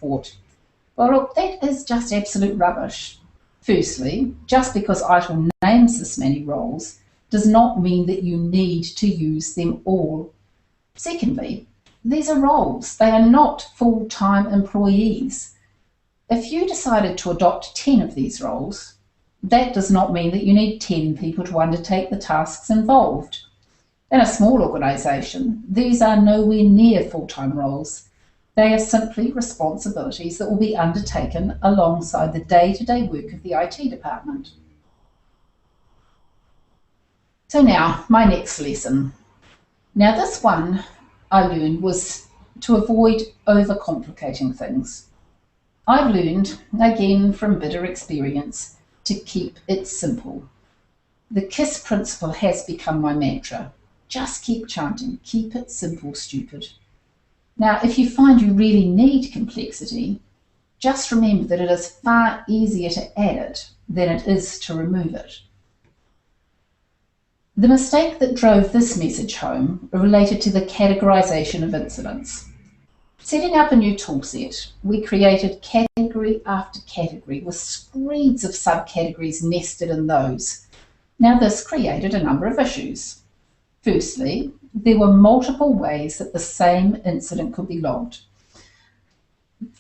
report. Well, look, that is just absolute rubbish. Firstly, just because ITIL names this many roles does not mean that you need to use them all. Secondly, these are roles. They are not full-time employees. If you decided to adopt 10 of these roles, that does not mean that you need 10 people to undertake the tasks involved. In a small organisation, these are nowhere near full-time roles. They are simply responsibilities that will be undertaken alongside the day-to-day work of the IT department. So now, my next lesson. Now this one I learned was to avoid overcomplicating things. I've learned, again from bitter experience, to keep it simple. The KISS principle has become my mantra. Just keep chanting, keep it simple, stupid. Now, if you find you really need complexity, just remember that it is far easier to add it than it is to remove it. The mistake that drove this message home related to the categorization of incidents. Setting up a new toolset, we created category after category with screeds of subcategories nested in those. Now, this created a number of issues. Firstly, there were multiple ways that the same incident could be logged.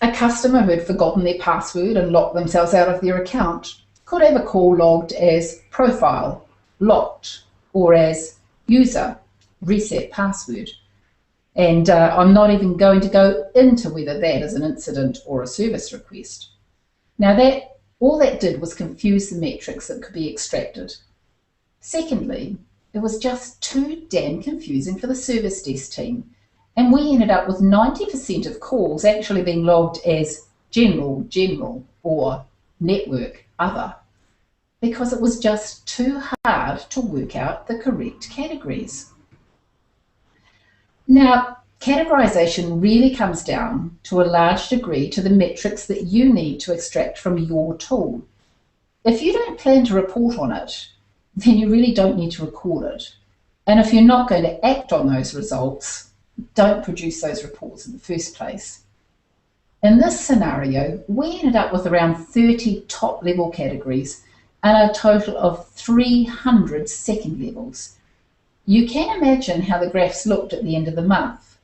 A customer who had forgotten their password and locked themselves out of their account could have a call logged as profile, locked, or as user, reset password. And I'm not even going to go into whether that is an incident or a service request. Now, all that did was confuse the metrics that could be extracted. Secondly, it was just too damn confusing for the service desk team, and we ended up with 90% of calls actually being logged as general, or network, other, because it was just too hard to work out the correct categories. Now, categorization really comes down to a large degree to the metrics that you need to extract from your tool. If you don't plan to report on it, then you really don't need to record it. And if you're not going to act on those results, don't produce those reports in the first place. In this scenario, we ended up with around 30 top-level categories and a total of 300 second levels. You can imagine how the graphs looked at the end of the month.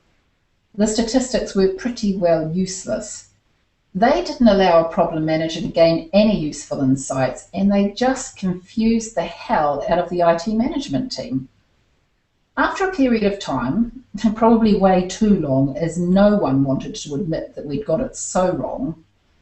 The statistics were pretty well useless. They didn't allow a problem manager to gain any useful insights, and they just confused the hell out of the IT management team. After a period of time, probably way too long as no one wanted to admit that we'd got it so wrong,